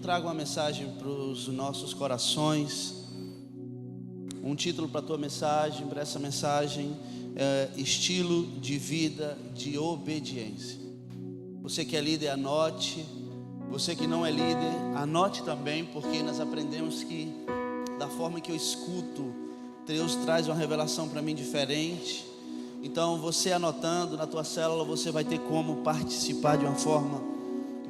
trago uma mensagem para os nossos corações. Um título para a tua mensagem, para essa mensagem, é estilo de vida de obediência. Você que é líder, anote. Você que não é líder, anote também, porque nós aprendemos que da forma que eu escuto, Deus traz uma revelação para mim diferente. Então você anotando na tua célula, você vai ter como participar de uma forma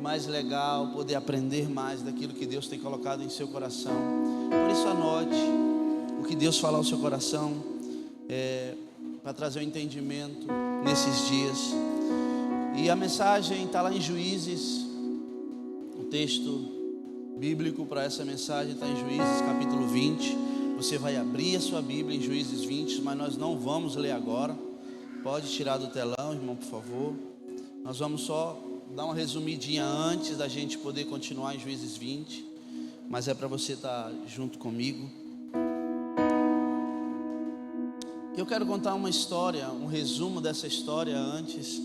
mais legal, poder aprender mais daquilo que Deus tem colocado em seu coração. Por isso anote o que Deus fala ao seu coração, para trazer um entendimento nesses dias. E a mensagem está lá em Juízes. O texto bíblico para essa mensagem está em Juízes capítulo 20. Você vai abrir a sua Bíblia em Juízes 20, mas nós não vamos ler agora. Pode tirar do telão, irmão, por favor. Nós vamos só dar uma resumidinha antes da gente poder continuar em Juízes 20. Mas é para você estar junto comigo. Eu quero contar uma história, um resumo dessa história antes.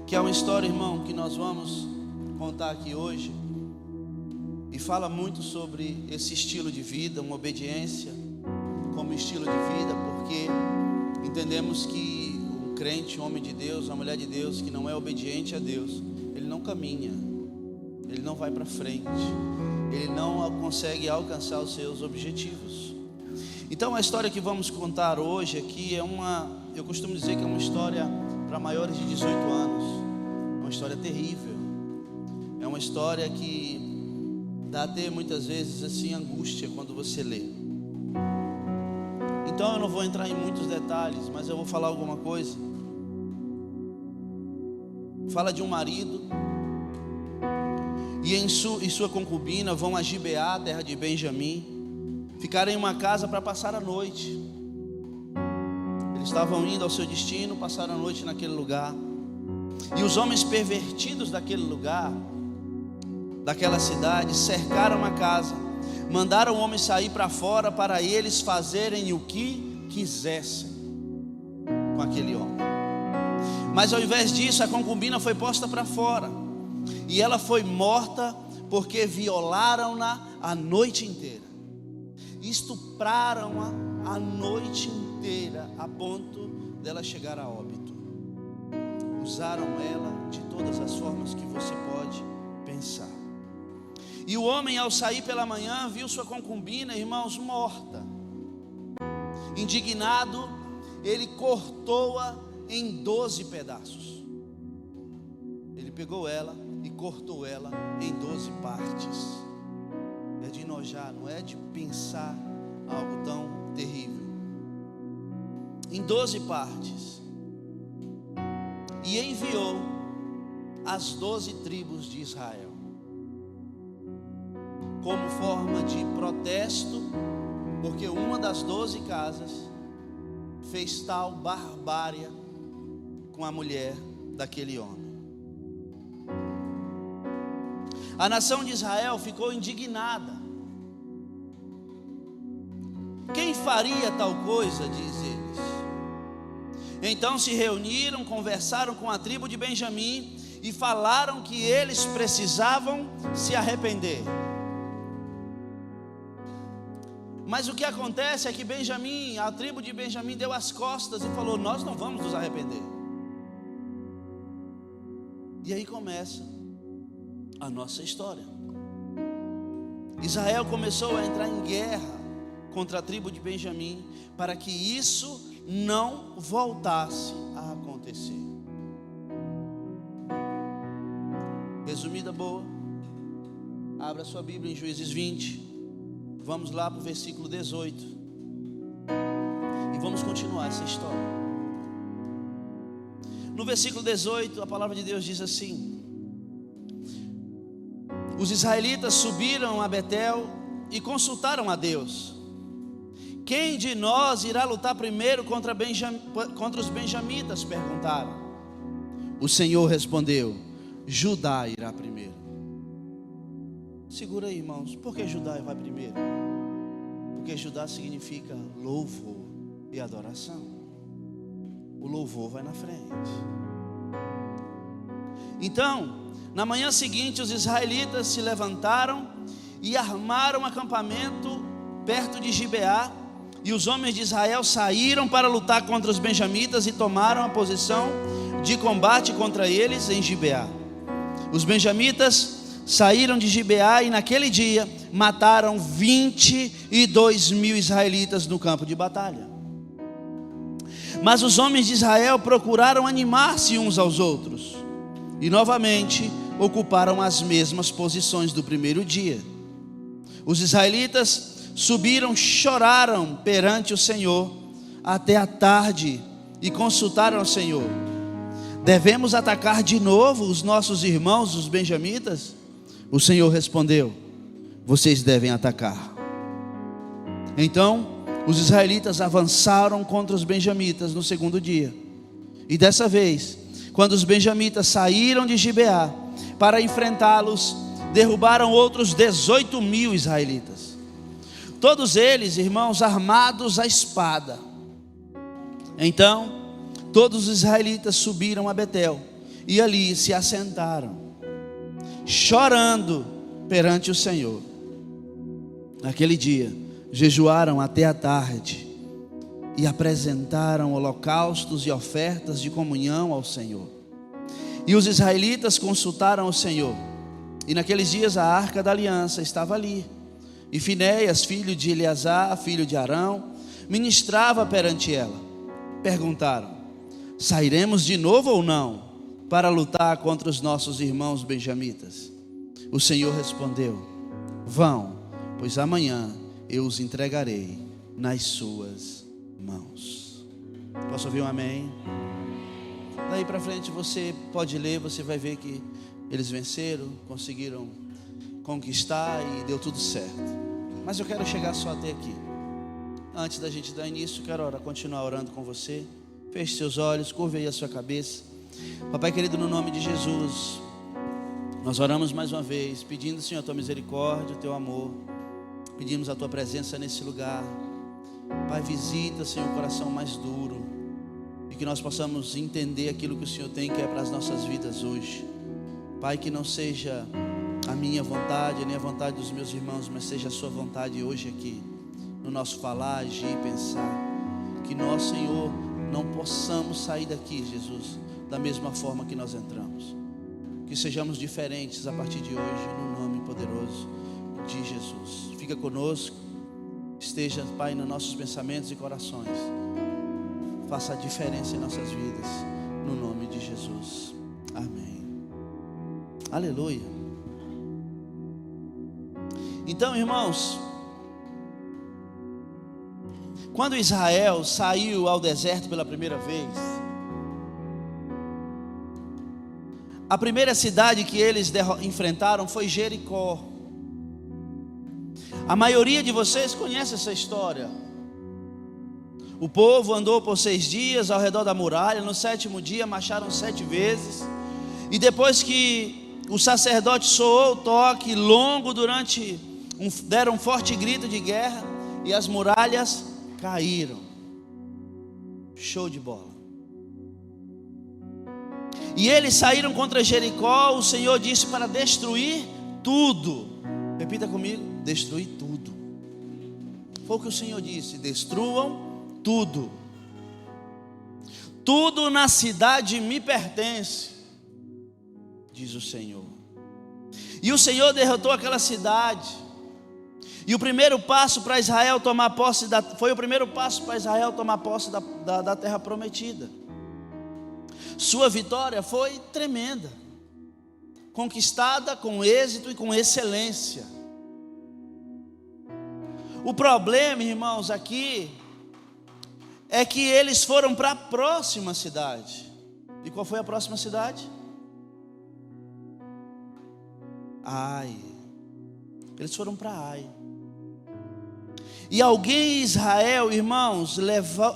Que é uma história, irmão, que nós vamos contar aqui hoje. E fala muito sobre esse estilo de vida, uma obediência como estilo de vida, porque entendemos que um crente, um homem de Deus, uma mulher de Deus que não é obediente a Deus, ele não caminha, ele não vai para frente, ele não consegue alcançar os seus objetivos. Então a história que vamos contar hoje aqui eu costumo dizer que é uma história para maiores de 18 anos, uma história terrível, é uma história que dá até muitas vezes assim angústia quando você lê. Então eu não vou entrar em muitos detalhes, mas eu vou falar alguma coisa. Fala de um marido e sua concubina vão a Gibeá, terra de Benjamim, ficaram em uma casa para passar a noite. Eles estavam indo ao seu destino, passaram a noite naquele lugar. E os homens pervertidos daquele lugar, daquela cidade, cercaram a casa, mandaram o homem sair para fora para eles fazerem o que quisessem com aquele homem. Mas ao invés disso, a concubina foi posta para fora e ela foi morta porque violaram-na a noite inteira, estupraram-a a noite inteira a ponto dela chegar a óbito. Usaram ela de todas as formas que você pode pensar. E o homem, ao sair pela manhã, viu sua concubina, irmãos, morta. Indignado, ele cortou-a em 12 pedaços. Ele pegou ela e cortou ela em 12 partes. É de enojar, não é de pensar algo tão terrível. Em 12 partes. E enviou as 12 tribos de Israel, como forma de protesto, porque uma das 12 casas fez tal barbárie com a mulher daquele homem. A nação de Israel ficou indignada. Quem faria tal coisa, diz eles. Então se reuniram, conversaram com a tribo de Benjamim e falaram que eles precisavam se arrepender. Mas o que acontece é que a tribo de Benjamim deu as costas e falou: nós não vamos nos arrepender. E aí começa a nossa história. Israel começou a entrar em guerra contra a tribo de Benjamim para que isso não voltasse a acontecer. Resumida boa. Abra sua Bíblia em Juízes 20. Vamos lá para o versículo 18 e vamos continuar essa história. No versículo 18, a palavra de Deus diz assim: os israelitas subiram a Betel e consultaram a Deus: quem de nós irá lutar primeiro contra os benjamitas? Perguntaram. O Senhor respondeu: Judá irá primeiro. Segura aí, irmãos. Por que Judá vai primeiro? Porque Judá significa louvor e adoração. O louvor vai na frente. Então, na manhã seguinte, os israelitas se levantaram e armaram um acampamento perto de Gibeá. E os homens de Israel saíram para lutar contra os benjamitas e tomaram a posição de combate contra eles em Gibeá. Os benjamitas saíram de Gibeá e naquele dia mataram 22.000 israelitas no campo de batalha. Mas os homens de Israel procuraram animar-se uns aos outros e novamente ocuparam as mesmas posições do primeiro dia. Os israelitas subiram, choraram perante o Senhor até a tarde e consultaram ao Senhor: devemos atacar de novo os nossos irmãos, os benjamitas? O Senhor respondeu: vocês devem atacar. Então os israelitas avançaram contra os benjamitas no segundo dia. E dessa vez, quando os benjamitas saíram de Gibeá para enfrentá-los, derrubaram outros 18.000 israelitas. Todos eles, irmãos, armados à espada. Então todos os israelitas subiram a Betel e ali se assentaram, chorando perante o Senhor. Naquele dia jejuaram até a tarde e apresentaram holocaustos e ofertas de comunhão ao Senhor. E os israelitas consultaram o Senhor. E naqueles dias a arca da aliança estava ali, e Finéias, filho de Eleazar, filho de Arão, ministrava perante ela. Perguntaram: sairemos de novo ou não para lutar contra os nossos irmãos benjamitas? O Senhor respondeu: vão, pois amanhã eu os entregarei nas suas mãos. Posso ouvir um amém? Daí para frente você pode ler, você vai ver que eles venceram, conseguiram conquistar e deu tudo certo. Mas eu quero chegar só até aqui. Antes da gente dar início, quero continuar orando com você. Feche seus olhos, curve aí a sua cabeça. Papai querido, no nome de Jesus, nós oramos mais uma vez, pedindo, Senhor, a tua misericórdia, o teu amor. Pedimos a tua presença nesse lugar. Pai, visita, Senhor, o coração mais duro, e que nós possamos entender aquilo que o Senhor tem que é para as nossas vidas hoje. Pai, que não seja a minha vontade, nem a vontade dos meus irmãos, mas seja a sua vontade hoje aqui, no nosso falar, agir e pensar. Que nós, Senhor, não possamos sair daqui, Jesus, da mesma forma que nós entramos. Que sejamos diferentes a partir de hoje, no nome poderoso de Jesus. Fica conosco, esteja, Pai, nos nossos pensamentos e corações. Faça a diferença em nossas vidas, no nome de Jesus. Amém. Aleluia. Então, irmãos, quando Israel saiu ao deserto pela primeira vez, a primeira cidade que eles enfrentaram foi Jericó. A maioria de vocês conhece essa história. O povo andou por 6 dias ao redor da muralha. No 7º dia marcharam 7 vezes. E depois que o sacerdote soou o toque longo, deram um forte grito de guerra, e as muralhas caíram. Show de bola. E eles saíram contra Jericó. O Senhor disse para destruir tudo. Repita comigo: destruir tudo. Foi o que o Senhor disse: destruam tudo. Tudo na cidade me pertence, diz o Senhor. E o Senhor derrotou aquela cidade. E o primeiro passo para Israel tomar posse foi o primeiro passo para Israel tomar posse da terra prometida. Sua vitória foi tremenda, conquistada com êxito e com excelência. O problema, irmãos, aqui é que eles foram para a próxima cidade. E qual foi a próxima cidade? Ai. Eles foram para Ai. E alguém em Israel, irmãos,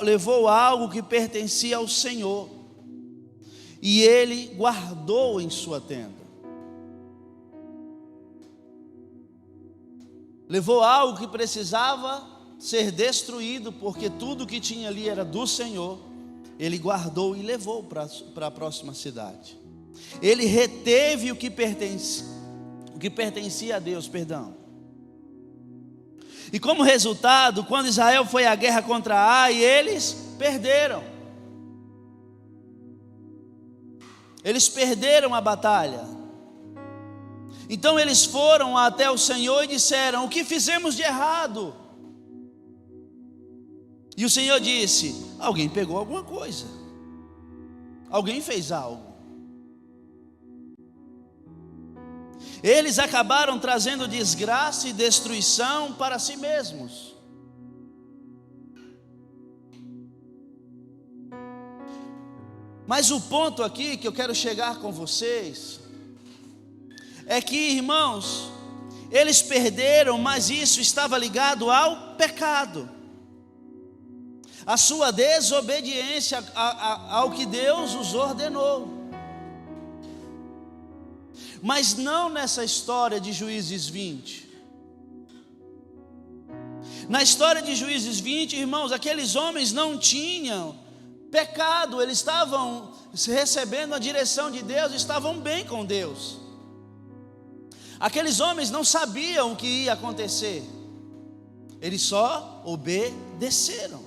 levou algo que pertencia ao Senhor, e ele guardou em sua tenda. Levou algo que precisava ser destruído, porque tudo que tinha ali era do Senhor. Ele guardou e levou para a próxima cidade. Ele reteve o que pertencia a Deus, perdão. E como resultado, quando Israel foi à guerra contra Ai, eles perderam. Eles perderam a batalha. Então eles foram até o Senhor e disseram: o que fizemos de errado? E o Senhor disse: alguém pegou alguma coisa, alguém fez algo. Eles acabaram trazendo desgraça e destruição para si mesmos. Mas o ponto aqui que eu quero chegar com vocês é que, irmãos, eles perderam, mas isso estava ligado ao pecado, a sua desobediência ao que Deus os ordenou. Mas não nessa história de Juízes 20. Na história de Juízes 20, irmãos, aqueles homens não tinham pecado, eles estavam recebendo a direção de Deus, estavam bem com Deus. Aqueles homens não sabiam o que ia acontecer, eles só obedeceram.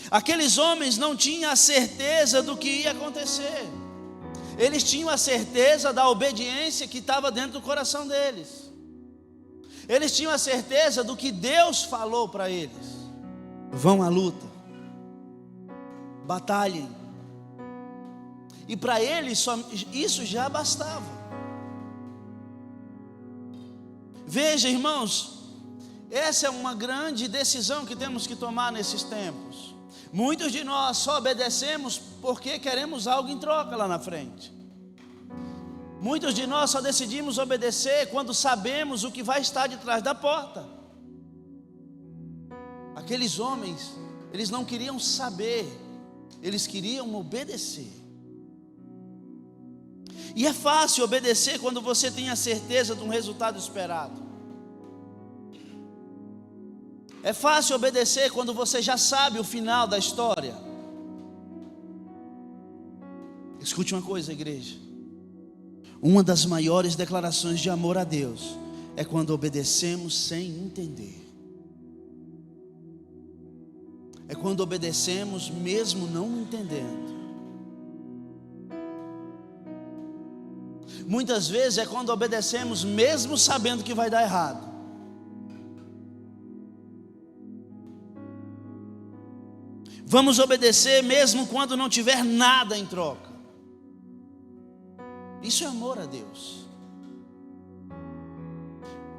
Aqueles homens não tinham a certeza do que ia acontecer, eles tinham a certeza da obediência que estava dentro do coração deles. Eles tinham a certeza do que Deus falou para eles: vão à luta, batalhem. E para eles isso já bastava. Veja, irmãos, essa é uma grande decisão que temos que tomar nesses tempos. Muitos de nós só obedecemos porque queremos algo em troca lá na frente. Muitos de nós só decidimos obedecer quando sabemos o que vai estar de trás da porta. Aqueles homens, eles não queriam saber, eles queriam obedecer. E é fácil obedecer quando você tem a certeza de um resultado esperado. É fácil obedecer quando você já sabe o final da história. Escute uma coisa, igreja. Uma das maiores declarações de amor a Deus é quando obedecemos sem entender. É quando obedecemos mesmo não entendendo. Muitas vezes é quando obedecemos mesmo sabendo que vai dar errado. Vamos obedecer mesmo quando não tiver nada em troca. Isso é amor a Deus.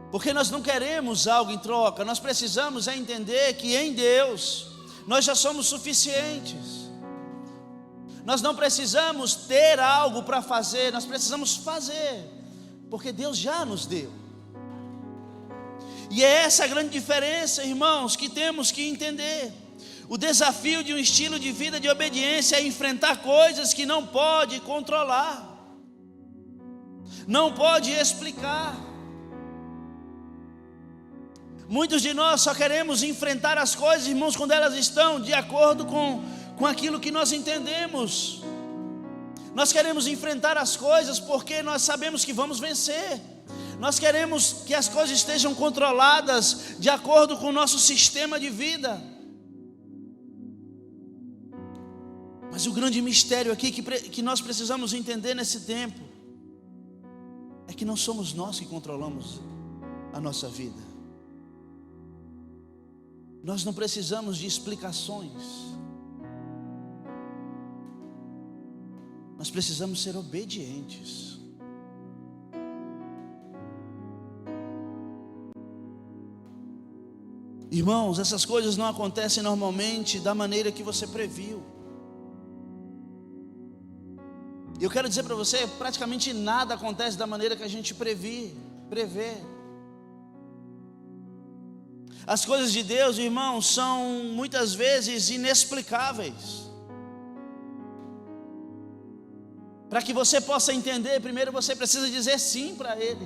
Porque nós não queremos algo em troca, nós precisamos entender que em Deus nós já somos suficientes. Nós não precisamos ter algo para fazer, nós precisamos fazer, porque Deus já nos deu. E é essa a grande diferença, irmãos, que temos que entender. O desafio de um estilo de vida de obediência é enfrentar coisas que não pode controlar, não pode explicar. Muitos de nós só queremos enfrentar as coisas, irmãos, quando elas estão de acordo com aquilo que nós entendemos. Nós queremos enfrentar as coisas porque nós sabemos que vamos vencer. Nós queremos que as coisas estejam controladas de acordo com o nosso sistema de vida. Mas o grande mistério aqui que nós precisamos entender nesse tempo é que não somos nós que controlamos a nossa vida. Nós não precisamos de explicações. Nós precisamos ser obedientes. Irmãos, essas coisas não acontecem normalmente da maneira que você previu. Eu quero dizer para você, praticamente nada acontece da maneira que a gente prevê. As coisas de Deus, irmãos, são muitas vezes inexplicáveis. Para que você possa entender, primeiro você precisa dizer sim para Ele.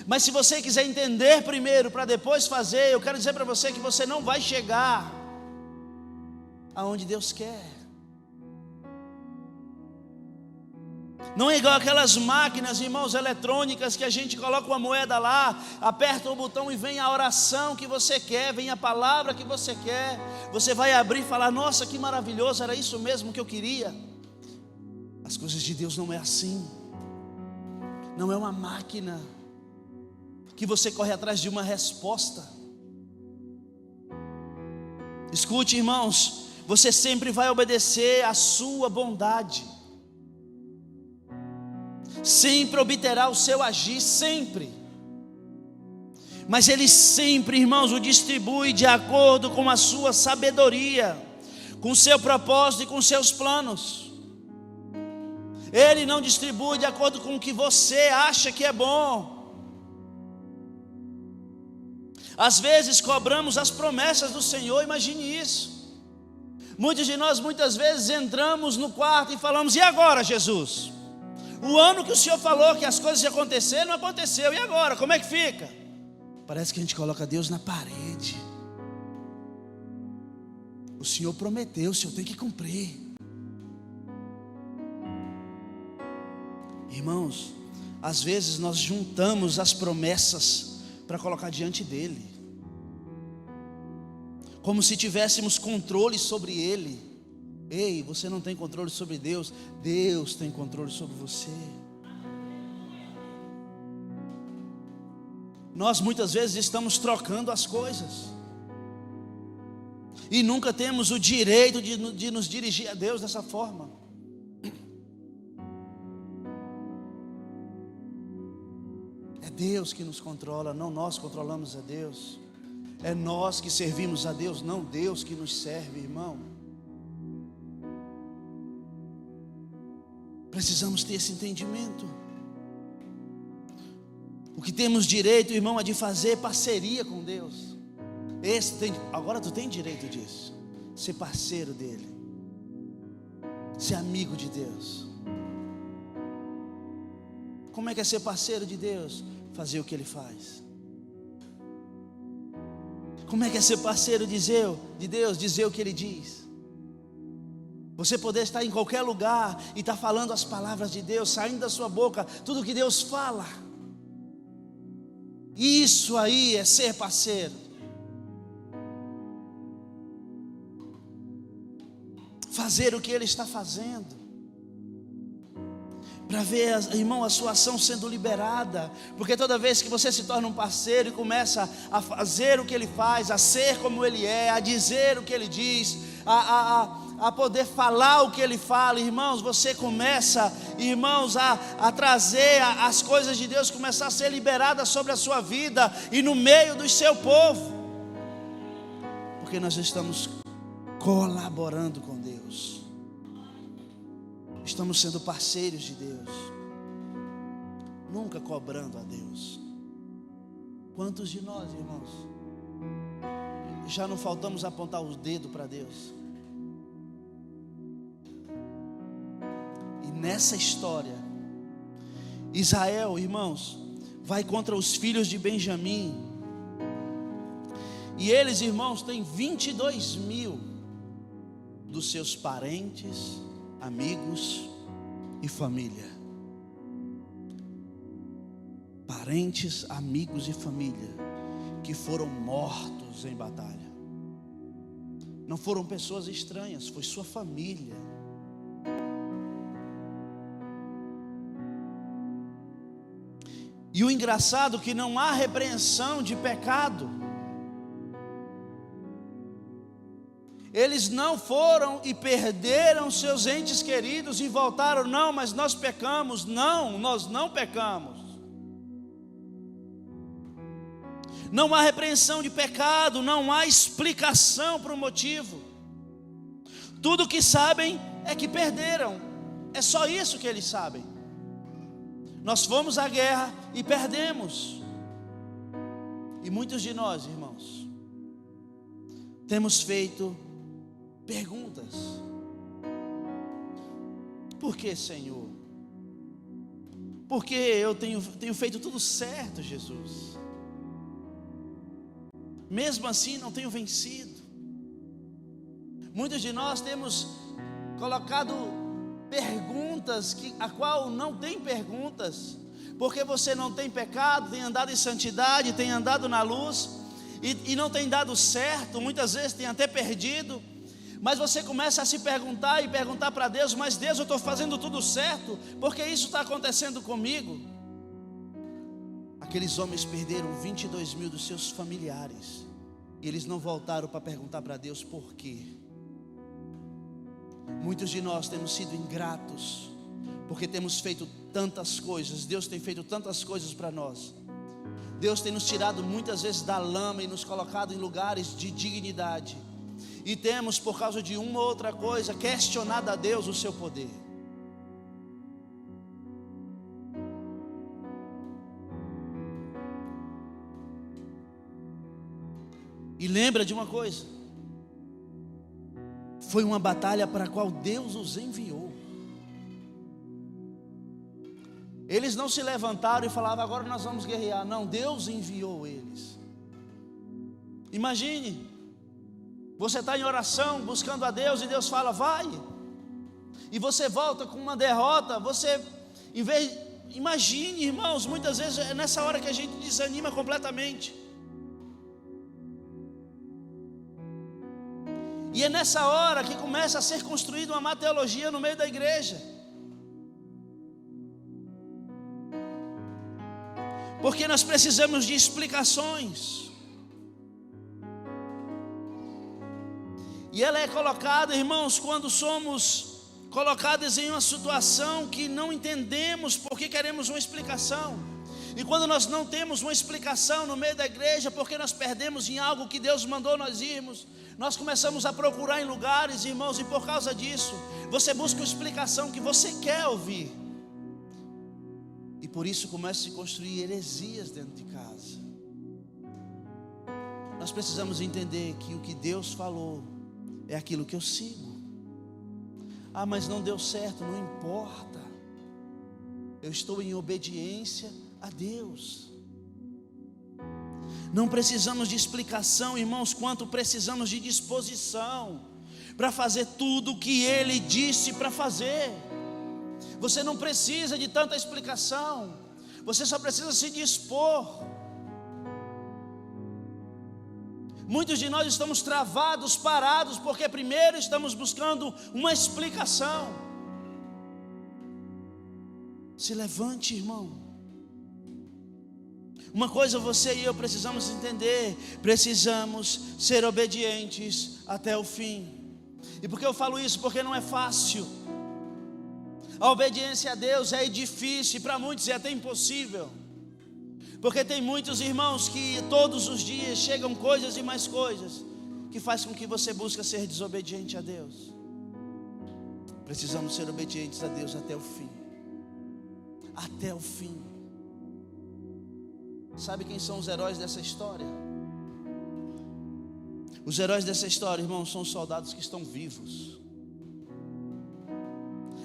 Mas se você quiser entender primeiro para depois fazer, eu quero dizer para você que você não vai chegar aonde Deus quer. Não é igual aquelas máquinas, irmãos, eletrônicas, que a gente coloca uma moeda lá, aperta o botão e vem a oração que você quer, vem a palavra que você quer. Você vai abrir e falar: nossa, que maravilhoso, era isso mesmo que eu queria. As coisas de Deus não é assim. Não é uma máquina que você corre atrás de uma resposta. Escute, irmãos, você sempre vai obedecer à sua bondade. Sempre obterá o seu agir, sempre. Mas Ele sempre, irmãos, o distribui de acordo com a sua sabedoria, com o seu propósito e com os seus planos. Ele não distribui de acordo com o que você acha que é bom. Às vezes cobramos as promessas do Senhor, imagine isso. Muitos de nós muitas vezes entramos no quarto e falamos: e agora, Jesus? O ano que o Senhor falou que as coisas iam acontecer, não aconteceu, e agora? Como é que fica? Parece que a gente coloca Deus na parede. O Senhor prometeu, o Senhor tem que cumprir. Irmãos, às vezes nós juntamos as promessas para colocar diante dEle, como se tivéssemos controle sobre Ele. Ei, você não tem controle sobre Deus, Deus tem controle sobre você. Nós muitas vezes estamos trocando as coisas e nunca temos o direito de nos dirigir a Deus dessa forma. É Deus que nos controla, não nós controlamos a Deus. É nós que servimos a Deus, não Deus que nos serve, irmão. Precisamos ter esse entendimento. O que temos direito, irmão, é de fazer parceria com Deus. Agora tu tem direito disso. Ser parceiro dEle. Ser amigo de Deus. Como é que é ser parceiro de Deus? Fazer o que Ele faz. Como é que é ser parceiro de Deus? Dizer o que Ele diz. Você poder estar em qualquer lugar e estar falando as palavras de Deus, saindo da sua boca, tudo que Deus fala. Isso aí é ser parceiro. Fazer o que Ele está fazendo. Para ver, irmão, a sua ação sendo liberada. Porque toda vez que você se torna um parceiro e começa a fazer o que Ele faz, a ser como Ele é, a dizer o que Ele diz, a poder falar o que Ele fala, irmãos, você começa, irmãos, a trazer as coisas de Deus, começar a ser liberadas sobre a sua vida e no meio do seu povo, porque nós estamos colaborando com Deus, estamos sendo parceiros de Deus, nunca cobrando a Deus. Quantos de nós, irmãos, já não faltamos apontar o dedo para Deus? Nessa história, Israel, irmãos, vai contra os filhos de Benjamim. E eles, irmãos, têm 22.000 dos seus parentes, amigos e família. Parentes, amigos e família que foram mortos em batalha. Não foram pessoas estranhas, foi sua família. E o engraçado é que não há repreensão de pecado. Eles não foram e perderam seus entes queridos e voltaram: não, mas nós pecamos. Não, nós não pecamos. Não há repreensão de pecado, não há explicação para o motivo. Tudo o que sabem é que perderam. É só isso que eles sabem. Nós fomos à guerra e perdemos. E muitos de nós, irmãos, temos feito perguntas. Por que, Senhor? Porque eu tenho feito tudo certo, Jesus. Mesmo assim não tenho vencido. Muitos de nós temos colocado perguntas a qual não tem perguntas, porque você não tem pecado, tem andado em santidade, tem andado na luz, e não tem dado certo, muitas vezes tem até perdido. Mas você começa a se perguntar e perguntar para Deus: mas Deus, eu estou fazendo tudo certo, porque isso está acontecendo comigo? Aqueles homens perderam 22 mil dos seus familiares, e eles não voltaram para perguntar para Deus por quê. Muitos de nós temos sido ingratos, porque temos feito tantas coisas. Deus tem feito tantas coisas para nós. Deus tem nos tirado muitas vezes da lama e nos colocado em lugares de dignidade, e temos, por causa de uma ou outra coisa, questionado a Deus o seu poder. E lembra de uma coisa: foi uma batalha para a qual Deus os enviou. Eles não se levantaram e falavam: agora nós vamos guerrear. Não, Deus enviou eles. Imagine, você está em oração, buscando a Deus, e Deus fala: vai. E você volta com uma derrota. Imagine, irmãos, muitas vezes é nessa hora que a gente desanima completamente. E é nessa hora que começa a ser construída uma má teologia no meio da igreja. Porque nós precisamos de explicações. E ela é colocada, irmãos, quando somos colocados em uma situação que não entendemos porque queremos uma explicação. E quando nós não temos uma explicação no meio da igreja, porque nós perdemos em algo que Deus mandou nós irmos, nós começamos a procurar em lugares, irmãos, e por causa disso, você busca uma explicação que você quer ouvir. E por isso começa a se construir heresias dentro de casa. Nós precisamos entender que o que Deus falou é aquilo que eu sigo. Ah, mas não deu certo, não importa. Eu estou em obediência a Deus. Não precisamos de explicação, irmãos, quanto precisamos de disposição para fazer tudo o que Ele disse para fazer. Você não precisa de tanta explicação, você só precisa se dispor. Muitos de nós estamos travados, parados, porque primeiro estamos buscando uma explicação. Se levante, irmão. Uma coisa você e eu precisamos entender: precisamos ser obedientes até o fim. E por que eu falo isso? Porque não é fácil. A obediência a Deus é difícil, e para muitos é até impossível. Porque tem muitos irmãos que todos os dias chegam coisas e mais coisas que faz com que você busque ser desobediente a Deus. Precisamos ser obedientes a Deus até o fim. Até o fim. Sabe quem são os heróis dessa história? Os heróis dessa história, irmãos, são os soldados que estão vivos.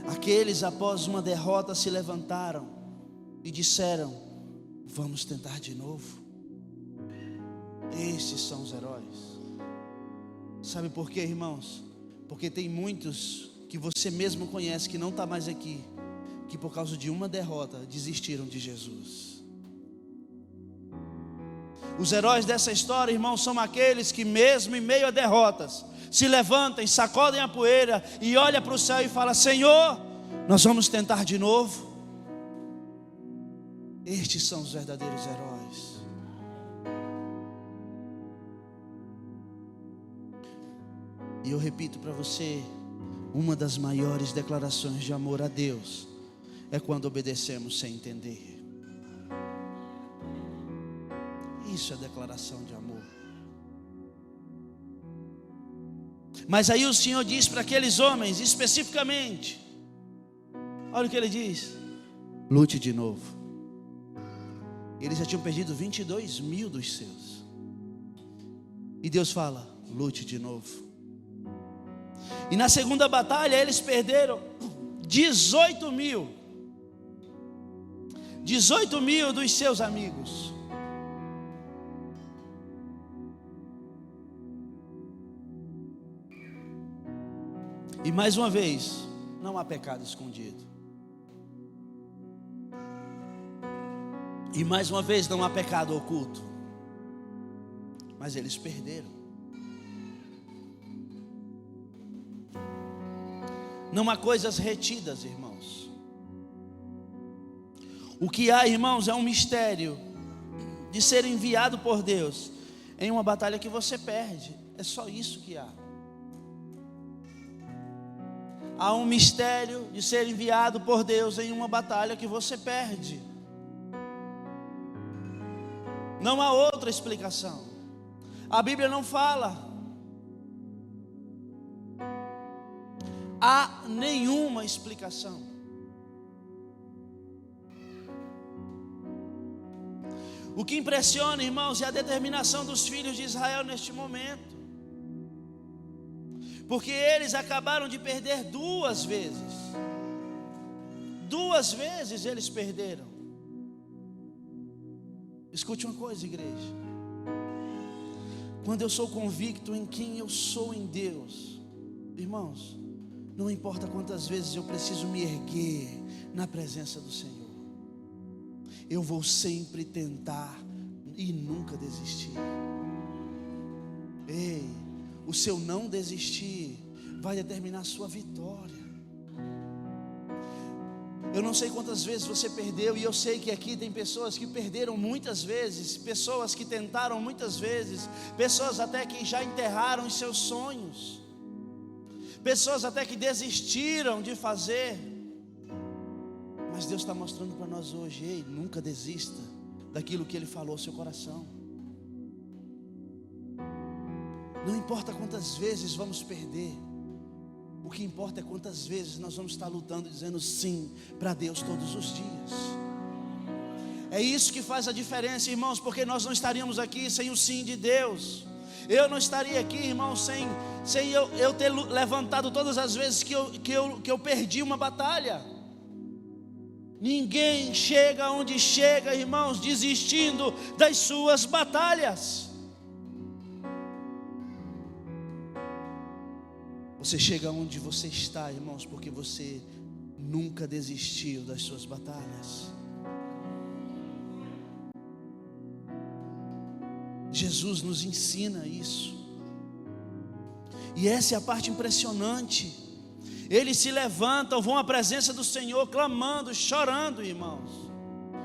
Aqueles, após uma derrota, se levantaram e disseram: vamos tentar de novo. Esses são os heróis. Sabe por quê, irmãos? Porque tem muitos que você mesmo conhece que não está mais aqui, que por causa de uma derrota desistiram de Jesus. Os heróis dessa história, irmãos, são aqueles que mesmo em meio a derrotas se levantam, sacodem a poeira e olham para o céu e falam: Senhor, nós vamos tentar de novo. Estes são os verdadeiros heróis. E eu repito para você: uma das maiores declarações de amor a Deus é quando obedecemos sem entender. Isso é declaração de amor. Mas aí o Senhor diz para aqueles homens especificamente: olha o que Ele diz: lute de novo. Eles já tinham perdido 22 mil dos seus. E Deus fala: lute de novo. E na segunda batalha eles perderam 18 mil. 18 mil dos seus amigos. E mais uma vez, não há pecado escondido. E mais uma vez, não há pecado oculto. Mas eles perderam. Não há coisas retidas, irmãos. O que há, irmãos, é um mistério de ser enviado por Deus em uma batalha que você perde. É só isso que há. Há um mistério de ser enviado por Deus em uma batalha que você perde. Não há outra explicação. A Bíblia não fala. Há nenhuma explicação. O que impressiona, irmãos, é a determinação dos filhos de Israel neste momento. Porque eles acabaram de perder 2 vezes. 2 vezes eles perderam. Escute uma coisa, igreja. Quando eu sou convicto em quem eu sou em Deus, irmãos, não importa quantas vezes eu preciso me erguer na presença do Senhor, eu vou sempre tentar e nunca desistir. Ei, o seu não desistir vai determinar a sua vitória. Eu não sei quantas vezes você perdeu, e eu sei que aqui tem pessoas que perderam muitas vezes, pessoas que tentaram muitas vezes, pessoas até que já enterraram os seus sonhos, pessoas até que desistiram de fazer. Mas Deus está mostrando para nós hoje: ei, nunca desista daquilo que Ele falou ao seu coração. Não importa quantas vezes vamos perder, o que importa é quantas vezes nós vamos estar lutando e dizendo sim para Deus todos os dias. É isso que faz a diferença, irmãos, porque nós não estaríamos aqui sem o sim de Deus. Eu não estaria aqui, irmãos, sem eu ter levantado todas as vezes que eu perdi uma batalha. Ninguém chega onde chega, irmãos, desistindo das suas batalhas. Você chega onde você está, irmãos, porque você nunca desistiu das suas batalhas. Jesus nos ensina isso. E essa é a parte impressionante. Eles se levantam, vão à presença do Senhor, clamando, chorando, irmãos.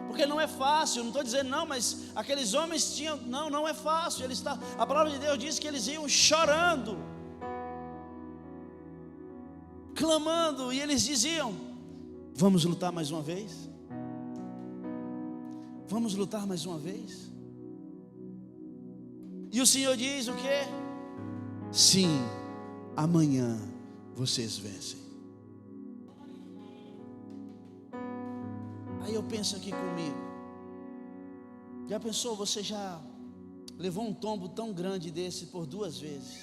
Porque não é fácil, não estou dizendo não, mas aqueles homens tinham, não é fácil. A palavra de Deus diz que eles iam chorando, clamando, e eles diziam: vamos lutar mais uma vez? Vamos lutar mais uma vez? E o Senhor diz o quê? Sim, amanhã vocês vencem. Aí eu penso aqui comigo: já pensou, você já levou um tombo tão grande desse por 2 vezes?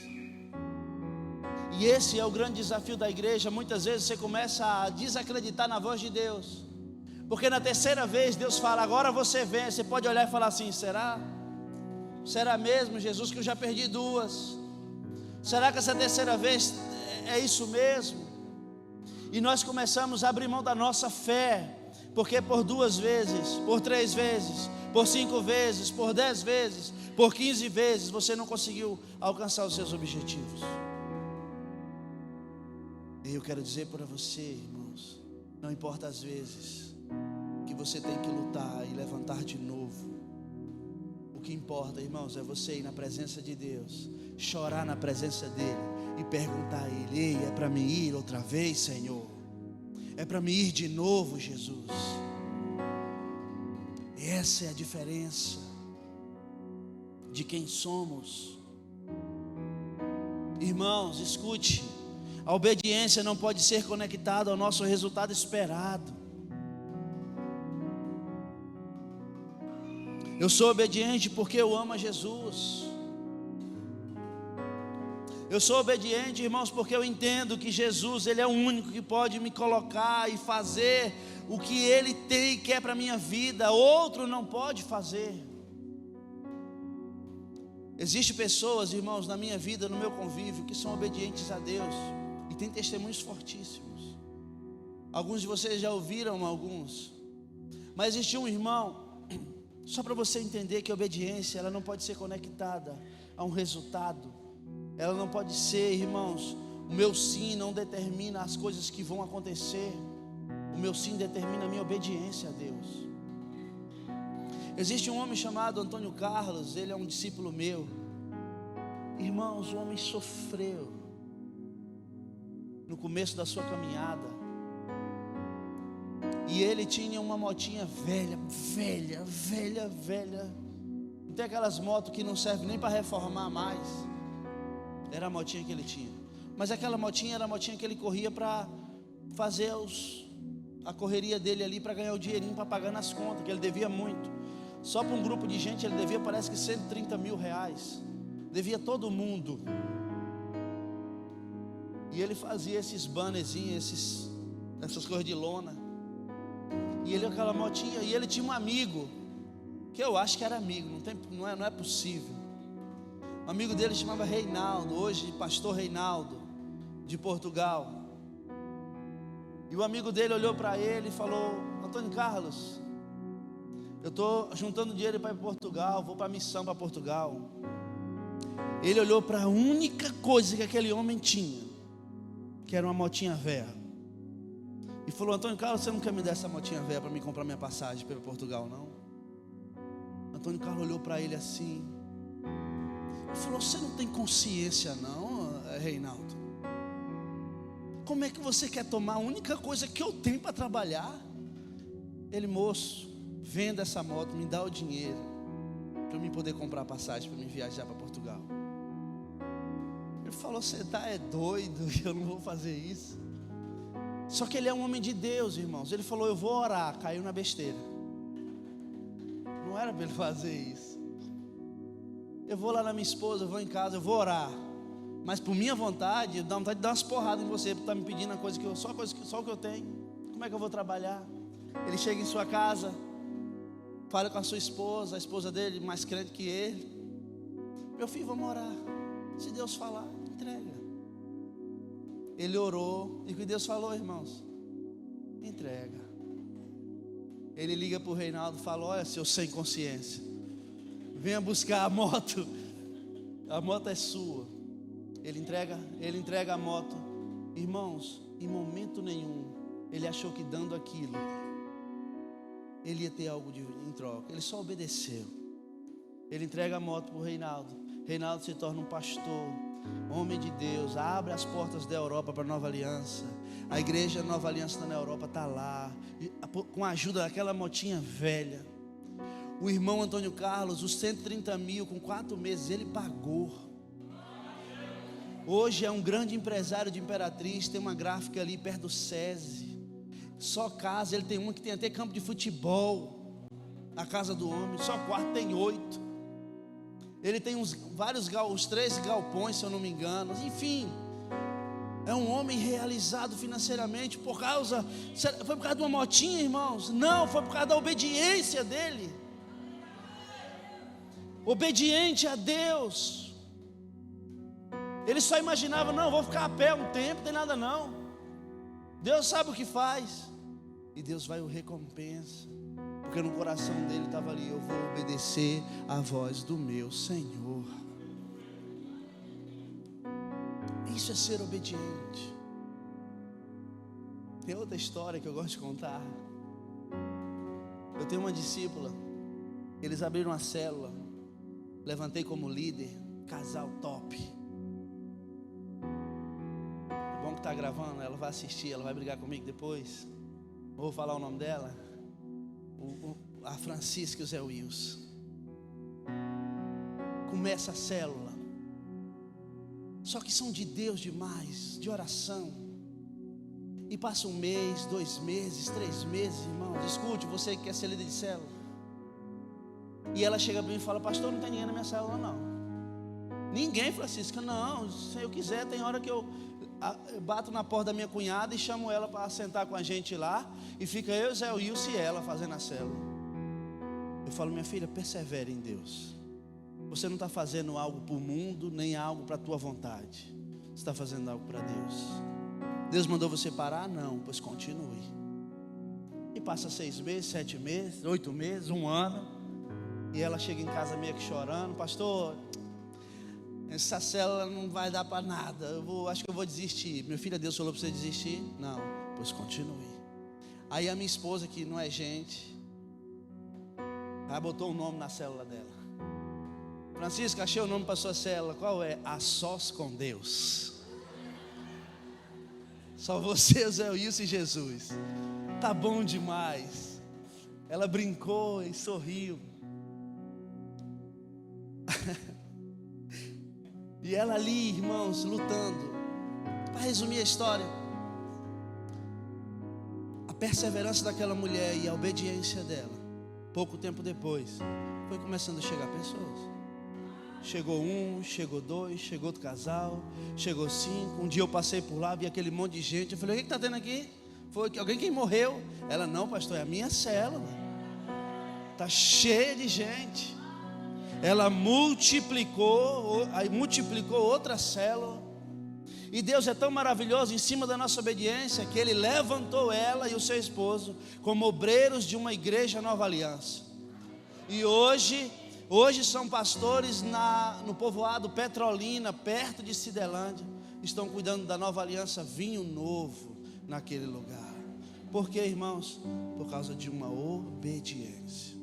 E esse é o grande desafio da igreja. Muitas vezes você começa a desacreditar na voz de Deus, porque na 3ª vez Deus fala: agora você vem. Você pode olhar e falar assim: será? Será mesmo, Jesus, que eu já perdi 2? Será que essa 3ª vez é isso mesmo? E nós começamos a abrir mão da nossa fé, porque por 2 vezes, por 3 vezes, por 5 vezes, por 10 vezes, por 15 vezes, você não conseguiu alcançar os seus objetivos. E eu quero dizer para você, irmãos, não importa as vezes que você tem que lutar e levantar de novo, o que importa, irmãos, é você ir na presença de Deus, chorar na presença dEle e perguntar a Ele: ei, é para me ir outra vez, Senhor? É para me ir de novo, Jesus? Essa é a diferença de quem somos. Irmãos, escute: a obediência não pode ser conectada ao nosso resultado esperado. Eu sou obediente porque eu amo a Jesus. Eu sou obediente, irmãos, porque eu entendo que Jesus, Ele é o único que pode me colocar e fazer o que Ele tem e quer para a minha vida. Outro não pode fazer. Existem pessoas, irmãos, na minha vida, no meu convívio, que são obedientes a Deus, E tem testemunhos fortíssimos. Alguns de vocês já ouviram alguns. Mas existe um irmão, só para você entender que a obediência, ela não pode ser conectada a um resultado. Ela não pode ser, irmãos, o meu sim não determina as coisas que vão acontecer. O meu sim determina a minha obediência a Deus. Existe um homem chamado Antônio Carlos, ele é um discípulo meu. Irmãos, o homem sofreu no começo da sua caminhada. E ele tinha uma motinha velha. Não tem aquelas motos que não servem nem para reformar mais. Era a motinha que ele tinha. Mas aquela motinha era a motinha que ele corria para fazer a correria dele ali, para ganhar o dinheirinho para pagar nas contas, que ele devia muito. Só para um grupo de gente ele devia, parece que 130 mil reais. Devia todo mundo. E ele fazia esses bannerzinhos, essas coisas de lona. E ele com aquela motinha. E ele tinha um amigo, que eu acho que era amigo, não é possível. Um amigo dele chamava Reinaldo, hoje pastor Reinaldo, de Portugal. E o amigo dele olhou para ele e falou: Antônio Carlos, eu estou juntando dinheiro para ir para Portugal, vou para a missão para Portugal. Ele olhou para a única coisa que aquele homem tinha, que era uma motinha velha, e falou: Antônio Carlos, você não quer me dar essa motinha velha para me comprar minha passagem para Portugal, não? Antônio Carlos olhou para ele assim e falou: você não tem consciência não, Reinaldo? Como é que você quer tomar a única coisa que eu tenho para trabalhar? Ele: moço, venda essa moto, me dá o dinheiro para eu me poder comprar a passagem para me viajar para Portugal. Ele falou: você é doido, eu não vou fazer isso. Só que ele é um homem de Deus, irmãos. Ele falou: eu vou orar. Caiu na besteira. Não era para ele fazer isso. Eu vou lá na minha esposa, eu vou em casa, eu vou orar. Mas por minha vontade, eu dou vontade de dar umas porradas em você, porque está me pedindo só o que eu tenho. Como é que eu vou trabalhar? Ele chega em sua casa, fala com a sua esposa, a esposa dele mais crente que ele: meu filho, vamos orar. Se Deus falar, entrega. Ele orou, e o que Deus falou, irmãos? Entrega. Ele liga para o Reinaldo e fala: olha, seu sem consciência, venha buscar a moto é sua. Ele entrega a moto. Irmãos, em momento nenhum ele achou que dando aquilo ele ia ter algo em troca. Ele só obedeceu. Ele entrega a moto para o Reinaldo. Reinaldo se torna um pastor, homem de Deus, abre as portas da Europa para a Nova Aliança. A igreja Nova Aliança está na Europa, está lá, com a ajuda daquela motinha velha. O irmão Antônio Carlos, os 130 mil, com 4 meses, ele pagou. Hoje é um grande empresário de Imperatriz, tem uma gráfica ali perto do SESI. Só casa, ele tem uma que tem até campo de futebol. A casa do homem, só quarto tem 8. Ele tem uns 3 galpões, se eu não me engano. Enfim, é um homem realizado financeiramente foi por causa de uma motinha, irmãos? Não, foi por causa da obediência dele. Obediente a Deus. Ele só imaginava: não, vou ficar a pé um tempo, não tem nada não. Deus sabe o que faz. E Deus vai o recompensa. Porque no coração dele estava ali: eu vou obedecer à voz do meu Senhor. Isso é ser obediente. Tem outra história que eu gosto de contar. Eu tenho uma discípula. Eles abriram uma célula. Levantei como líder. Casal top. É bom que está gravando. Ela vai assistir. Ela vai brigar comigo depois. Vou falar o nome dela. A Francisca e o Zé Wilson. Começa a célula. Só que são de Deus demais, de oração. E passa 1 mês, 2 meses, 3 meses, irmãos. Escute, você que quer ser líder de célula. E ela chega para mim e fala: pastor, não tem ninguém na minha célula não. Ninguém, Francisca? Não, se eu quiser, tem hora que eu bato na porta da minha cunhada e chamo ela para sentar com a gente lá. E fica eu, Zé Wilson e ela fazendo a célula. Eu falo: minha filha, persevere em Deus. Você não está fazendo algo para o mundo, nem algo para a tua vontade. Você está fazendo algo para Deus. Deus mandou você parar? Não, pois continue. E passa 6 meses, 7 meses, 8 meses, 1 ano. E ela chega em casa meio que chorando: pastor, essa célula não vai dar para nada, acho que eu vou desistir. Meu filho, Deus falou para você desistir? Não, pois continue. Aí a minha esposa, que não é gente, ela botou um nome na célula dela: Francisco, achei o nome para sua célula. Qual é? A Sós com Deus. Só você, Zé Wilson e Jesus. Tá bom demais. Ela brincou e sorriu. E ela ali, irmãos, lutando. Para resumir a história, a perseverança daquela mulher e a obediência dela, pouco tempo depois, foi começando a chegar pessoas. Chegou 1, chegou 2, chegou outro casal, chegou 5. Um dia eu passei por lá, vi aquele monte de gente. Eu falei: o que está tendo aqui? Foi alguém que morreu? Ela: não, pastor, é a minha célula. Está cheia de gente. Ela multiplicou outra célula. E Deus é tão maravilhoso em cima da nossa obediência, que Ele levantou ela e o seu esposo como obreiros de uma igreja Nova Aliança. E hoje são pastores no povoado Petrolina, perto de Cidelândia. Estão cuidando da Nova Aliança Vinho Novo naquele lugar. Por quê, irmãos? Por causa de uma obediência.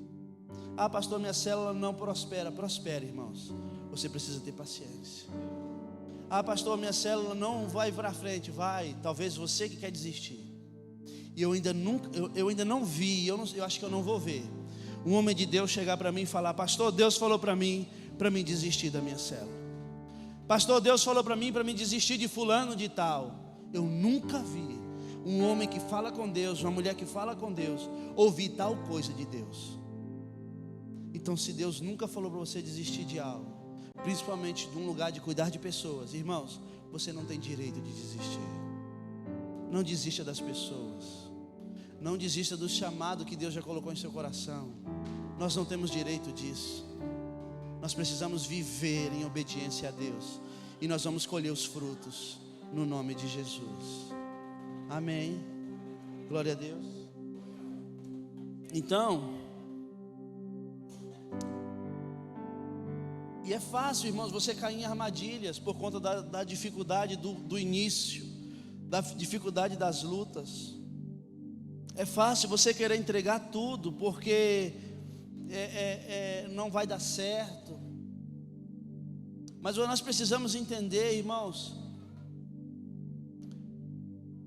Ah, pastor, minha célula não prospera. Prospera, irmãos. Você precisa ter paciência. Ah, pastor, minha célula não vai para frente. Vai, talvez você que quer desistir. E eu ainda não vi, eu acho que eu não vou ver um homem de Deus chegar para mim e falar: pastor, Deus falou para mim desistir da minha célula. Pastor, Deus falou para mim desistir de fulano de tal. Eu nunca vi um homem que fala com Deus, uma mulher que fala com Deus, ouvir tal coisa de Deus. Então, se Deus nunca falou para você desistir de algo, principalmente de um lugar de cuidar de pessoas, irmãos, você não tem direito de desistir. Não desista das pessoas. Não desista do chamado que Deus já colocou em seu coração. Nós não temos direito disso. Nós precisamos viver em obediência a Deus. E nós vamos colher os frutos no nome de Jesus. Amém. Glória a Deus. Então, e é fácil, irmãos, você cair em armadilhas por conta da dificuldade do início, da dificuldade das lutas. É fácil você querer entregar tudo porque não vai dar certo. Mas nós precisamos entender, irmãos,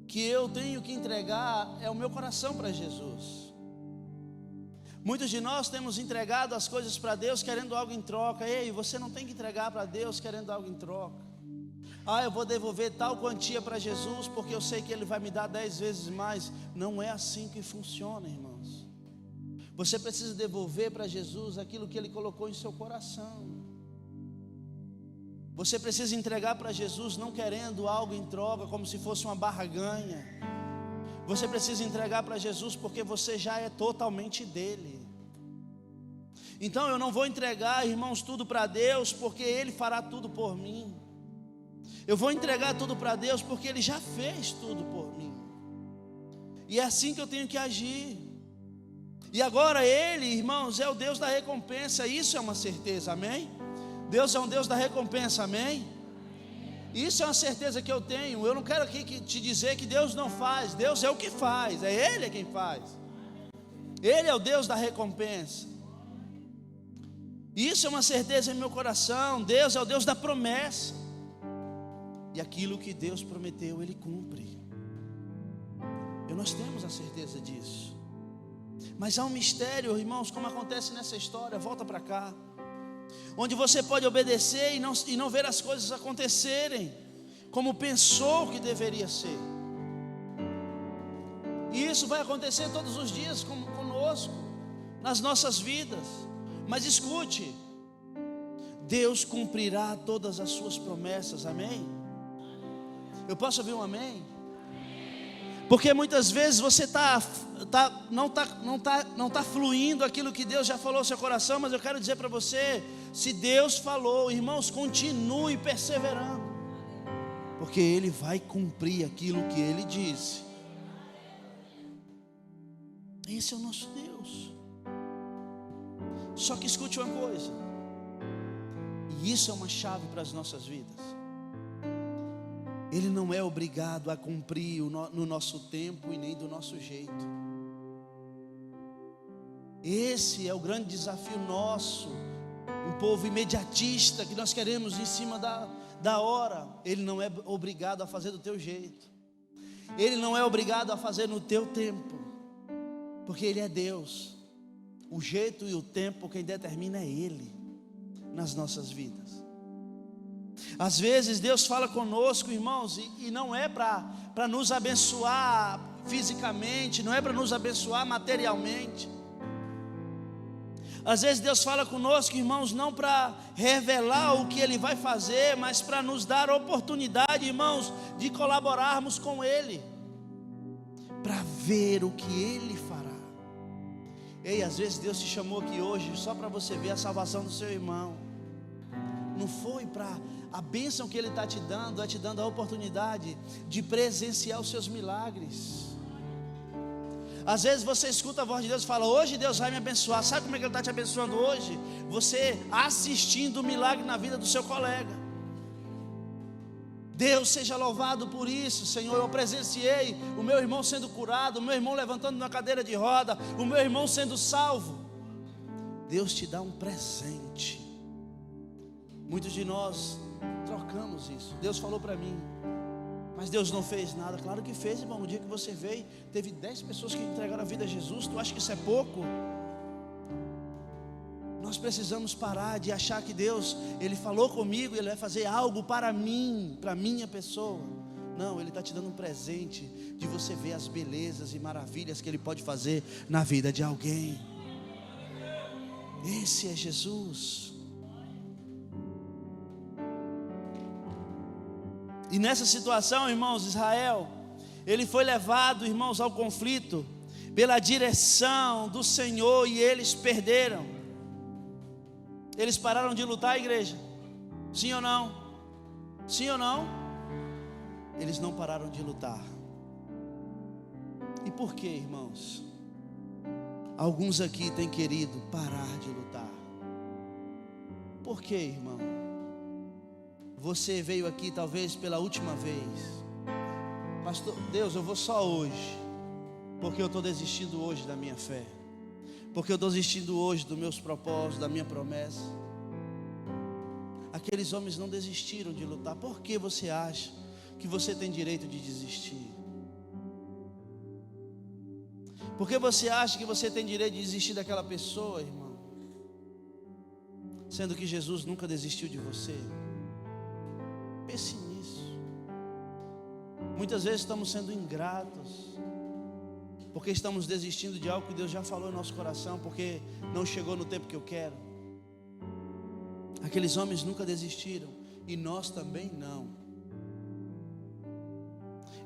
que eu tenho que entregar o meu coração para Jesus. Muitos de nós temos entregado as coisas para Deus querendo algo em troca. Ei, você não tem que entregar para Deus querendo algo em troca. Ah, eu vou devolver tal quantia para Jesus porque eu sei que Ele vai me dar 10 vezes mais. Não é assim que funciona, irmãos. Você precisa devolver para Jesus aquilo que Ele colocou em seu coração. Você precisa entregar para Jesus não querendo algo em troca, como se fosse uma barganha. Você precisa entregar para Jesus porque você já é totalmente dele. Então eu não vou entregar, irmãos, tudo para Deus porque Ele fará tudo por mim. Eu vou entregar tudo para Deus porque Ele já fez tudo por mim. E é assim que eu tenho que agir. E agora Ele, irmãos, é o Deus da recompensa. Isso é uma certeza, amém? Deus é um Deus da recompensa, amém? Isso é uma certeza que eu tenho. Eu não quero aqui te dizer que Deus não faz. Deus é o que faz, é Ele quem faz. Ele é o Deus da recompensa. Isso é uma certeza em meu coração. Deus é o Deus da promessa. E aquilo que Deus prometeu, Ele cumpre. Nós temos a certeza disso. Mas há um mistério, irmãos, como acontece nessa história. Volta para cá, onde você pode obedecer e não ver as coisas acontecerem como pensou que deveria ser. E isso vai acontecer todos os dias conosco, nas nossas vidas. Mas escute, Deus cumprirá todas as suas promessas, amém? Eu posso ouvir um amém? Porque muitas vezes você não está fluindo aquilo que Deus já falou no seu coração. Mas eu quero dizer para você, se Deus falou, irmãos, continue perseverando, porque Ele vai cumprir aquilo que Ele disse. Esse é o nosso Deus. Só que escute uma coisa, e isso é uma chave para as nossas vidas: Ele não é obrigado a cumprir no nosso tempo e nem do nosso jeito. Esse é o grande desafio nosso, um povo imediatista que nós queremos em cima da hora. Ele não é obrigado a fazer do teu jeito, Ele não é obrigado a fazer no teu tempo, porque Ele é Deus. O jeito e o tempo quem determina é Ele nas nossas vidas. Às vezes Deus fala conosco, irmãos, e não é para nos abençoar fisicamente, não é para nos abençoar materialmente. Às vezes Deus fala conosco, irmãos, não para revelar o que Ele vai fazer, mas para nos dar a oportunidade, irmãos, de colaborarmos com Ele, para ver o que Ele fará. Ei, às vezes Deus te chamou aqui hoje só para você ver a salvação do seu irmão. Não foi para a bênção que Ele está te dando, é te dando a oportunidade de presenciar os seus milagres. Às vezes você escuta a voz de Deus e fala: hoje Deus vai me abençoar. Sabe como é que Ele está te abençoando hoje? Você assistindo o milagre na vida do seu colega. Deus seja louvado por isso, Senhor. Eu presenciei o meu irmão sendo curado, o meu irmão levantando na cadeira de roda, o meu irmão sendo salvo. Deus te dá um presente. Muitos de nós trocamos isso. Deus falou para mim, mas Deus não fez nada. Claro que fez, irmão. No dia que você veio, teve 10 pessoas que entregaram a vida a Jesus. Tu acha que isso é pouco? Nós precisamos parar de achar que Deus, Ele falou comigo, Ele vai fazer algo para mim, para minha pessoa. Não, Ele está te dando um presente de você ver as belezas e maravilhas que Ele pode fazer na vida de alguém. Esse é Jesus. E nessa situação, irmãos, Israel, ele foi levado, irmãos, ao conflito pela direção do Senhor, e eles perderam. Eles pararam de lutar, igreja? Sim ou não? Sim ou não? Eles não pararam de lutar. E por quê, irmãos? Alguns aqui têm querido parar de lutar. Por quê, irmão? Você veio aqui talvez pela última vez. Pastor, Deus, eu vou só hoje, porque eu estou desistindo hoje da minha fé, porque eu estou desistindo hoje dos meus propósitos, da minha promessa. Aqueles homens não desistiram de lutar. Por que você acha que você tem direito de desistir? Por que você acha que você tem direito de desistir daquela pessoa, irmão? Sendo que Jesus nunca desistiu de você. Pense nisso. Muitas vezes estamos sendo ingratos, porque estamos desistindo de algo que Deus já falou em nosso coração, porque não chegou no tempo que eu quero. Aqueles homens nunca desistiram, e nós também não.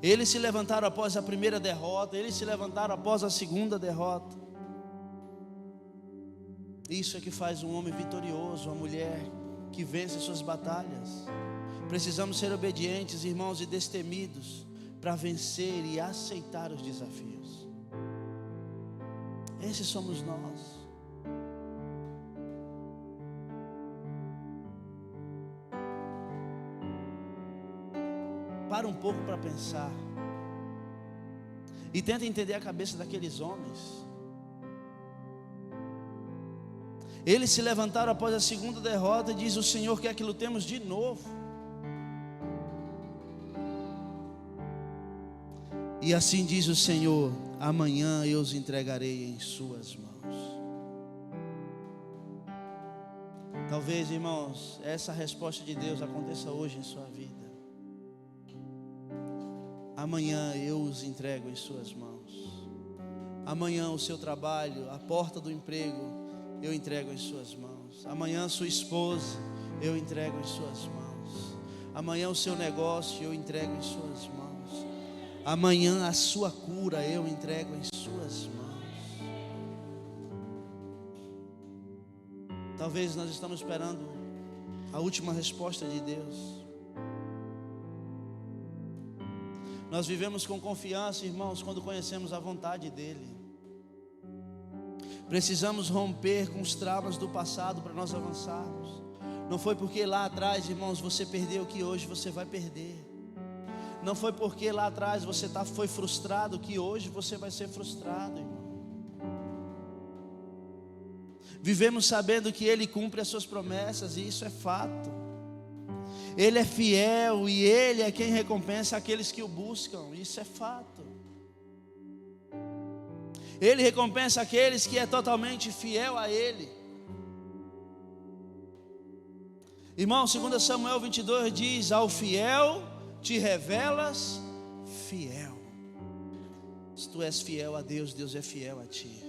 Eles se levantaram após a primeira derrota, eles se levantaram após a segunda derrota. Isso é que faz um homem vitorioso, uma mulher que vence suas batalhas. Precisamos ser obedientes, irmãos, e destemidos para vencer e aceitar os desafios. Esses somos nós. Para um pouco para pensar e tenta entender a cabeça daqueles homens. Eles se levantaram após a segunda derrota e diz: o Senhor quer que lutemos de novo. E assim diz o Senhor: amanhã eu os entregarei em suas mãos. Talvez, irmãos, essa resposta de Deus aconteça hoje em sua vida. Amanhã eu os entrego em suas mãos. Amanhã o seu trabalho, a porta do emprego, eu entrego em suas mãos. Amanhã sua esposa, eu entrego em suas mãos. Amanhã o seu negócio, eu entrego em suas mãos. Amanhã a sua cura, eu entrego em suas mãos. Talvez nós estamos esperando a última resposta de Deus. Nós vivemos com confiança, irmãos, quando conhecemos a vontade dEle. Precisamos romper com os traumas do passado para nós avançarmos. Não foi porque lá atrás, irmãos, você perdeu que hoje você vai perder. Não foi porque lá atrás você foi frustrado que hoje você vai ser frustrado, irmão. Vivemos sabendo que Ele cumpre as suas promessas, e isso é fato. Ele é fiel e Ele é quem recompensa aqueles que o buscam, isso é fato. Ele recompensa aqueles que é totalmente fiel a Ele. Irmão, 2 Samuel 22 diz: ao fiel te revelas fiel. Se tu és fiel a Deus, Deus é fiel a ti.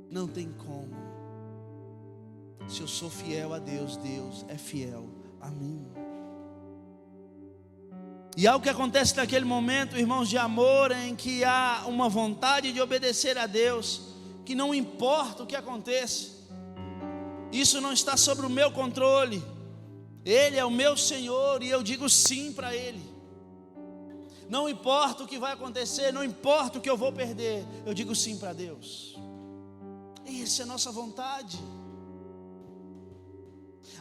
Não tem como. Se eu sou fiel a Deus, Deus é fiel a mim. E algo que acontece naquele momento, irmãos, de amor, em que há uma vontade de obedecer a Deus, que não importa o que aconteça, isso não está sobre o meu controle. Ele é o meu Senhor e eu digo sim para Ele. Não importa o que vai acontecer, não importa o que eu vou perder, eu digo sim para Deus. Essa é a nossa vontade.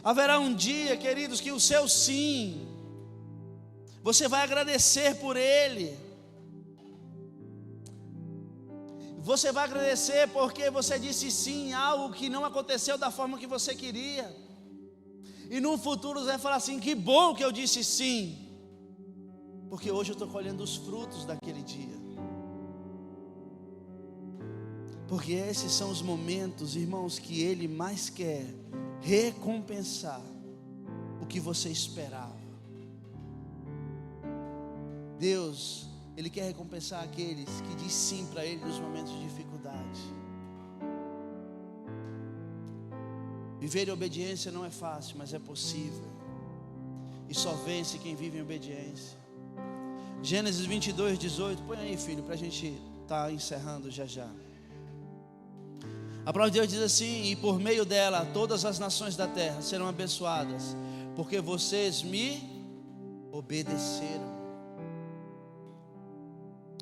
Haverá um dia, queridos, que o seu sim, você vai agradecer por ele. Você vai agradecer porque você disse sim a algo que não aconteceu da forma que você queria. E no futuro você vai falar assim: que bom que eu disse sim, porque hoje eu estou colhendo os frutos daquele dia. Porque esses são os momentos, irmãos, que Ele mais quer recompensar o que você esperava. Deus, Ele quer recompensar aqueles que diz sim para Ele nos momentos de dificuldade. Viver em obediência não é fácil, mas é possível. E só vence quem vive em obediência. Gênesis 22, 18. Põe aí, filho, para a gente estar encerrando já já. A palavra de Deus diz assim: e por meio dela todas as nações da terra serão abençoadas, porque vocês me obedeceram.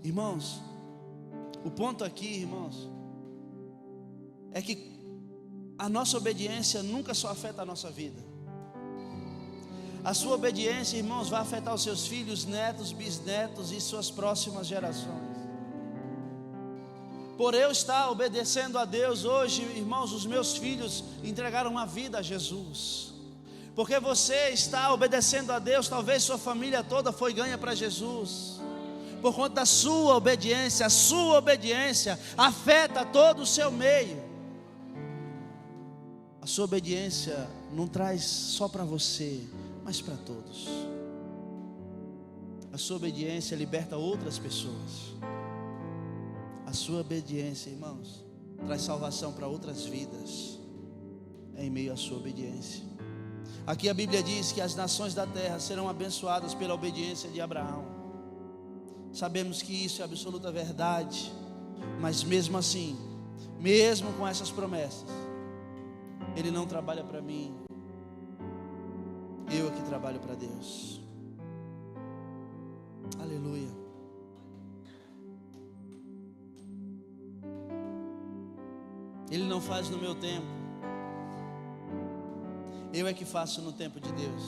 Irmãos, o ponto aqui, irmãos, é que a nossa obediência nunca só afeta a nossa vida. A sua obediência, irmãos, vai afetar os seus filhos, netos, bisnetos e suas próximas gerações. Por eu estar obedecendo a Deus hoje, irmãos, os meus filhos entregaram uma vida a Jesus. Porque você está obedecendo a Deus, talvez sua família toda foi ganha para Jesus. Por conta da sua obediência, a sua obediência afeta todo o seu meio. A sua obediência não traz só para você, mas para todos. A sua obediência liberta outras pessoas. A sua obediência, irmãos, traz salvação para outras vidas, em meio à sua obediência. Aqui a Bíblia diz que as nações da terra serão abençoadas pela obediência de Abraão. Sabemos que isso é absoluta verdade, mas mesmo assim, mesmo com essas promessas, Ele não trabalha para mim, eu é que trabalho para Deus. Aleluia. Ele não faz no meu tempo, eu é que faço no tempo de Deus.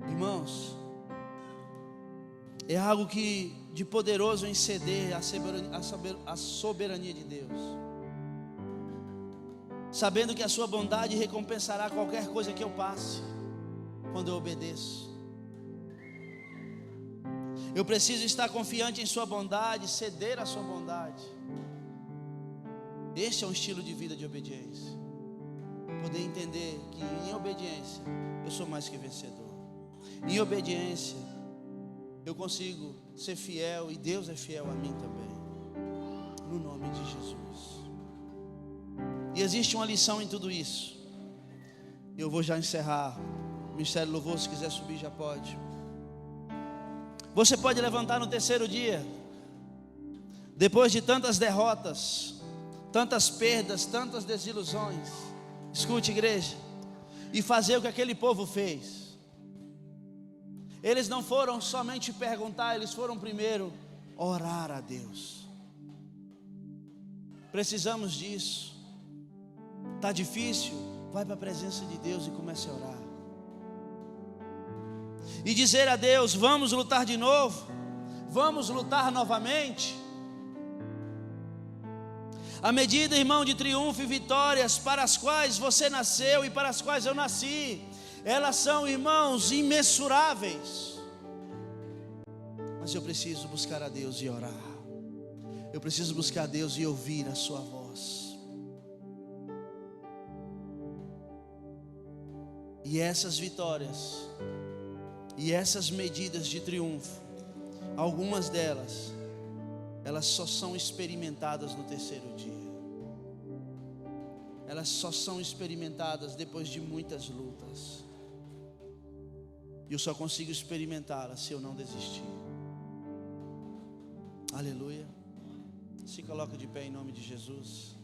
Irmãos, é algo que de poderoso em ceder a soberania de Deus, sabendo que a sua bondade recompensará qualquer coisa que eu passe quando eu obedeço. Eu preciso estar confiante em sua bondade, ceder à sua bondade. Este é um estilo de vida de obediência. Poder entender que em obediência eu sou mais que vencedor. Em obediência eu consigo ser fiel e Deus é fiel a mim também. No nome de Jesus. E existe uma lição em tudo isso. Eu vou já encerrar. O Ministério Louvor, se quiser subir, já pode. Você pode levantar no terceiro dia, depois de tantas derrotas, tantas perdas, tantas desilusões. Escute, igreja, e fazer o que aquele povo fez. Eles não foram somente perguntar, eles foram primeiro orar a Deus. Precisamos disso. Está difícil? Vai para a presença de Deus e comece a orar. E dizer a Deus: vamos lutar de novo, vamos lutar novamente. A medida, irmão, de triunfo e vitórias para as quais você nasceu e para as quais eu nasci, elas são, irmãos, imensuráveis. Mas eu preciso buscar a Deus e orar. Eu preciso buscar a Deus e ouvir a sua voz. E essas vitórias e essas medidas de triunfo, algumas delas, elas só são experimentadas no terceiro dia. Elas só são experimentadas depois de muitas lutas. E eu só consigo experimentá-las se eu não desistir. Aleluia. Se coloca de pé em nome de Jesus.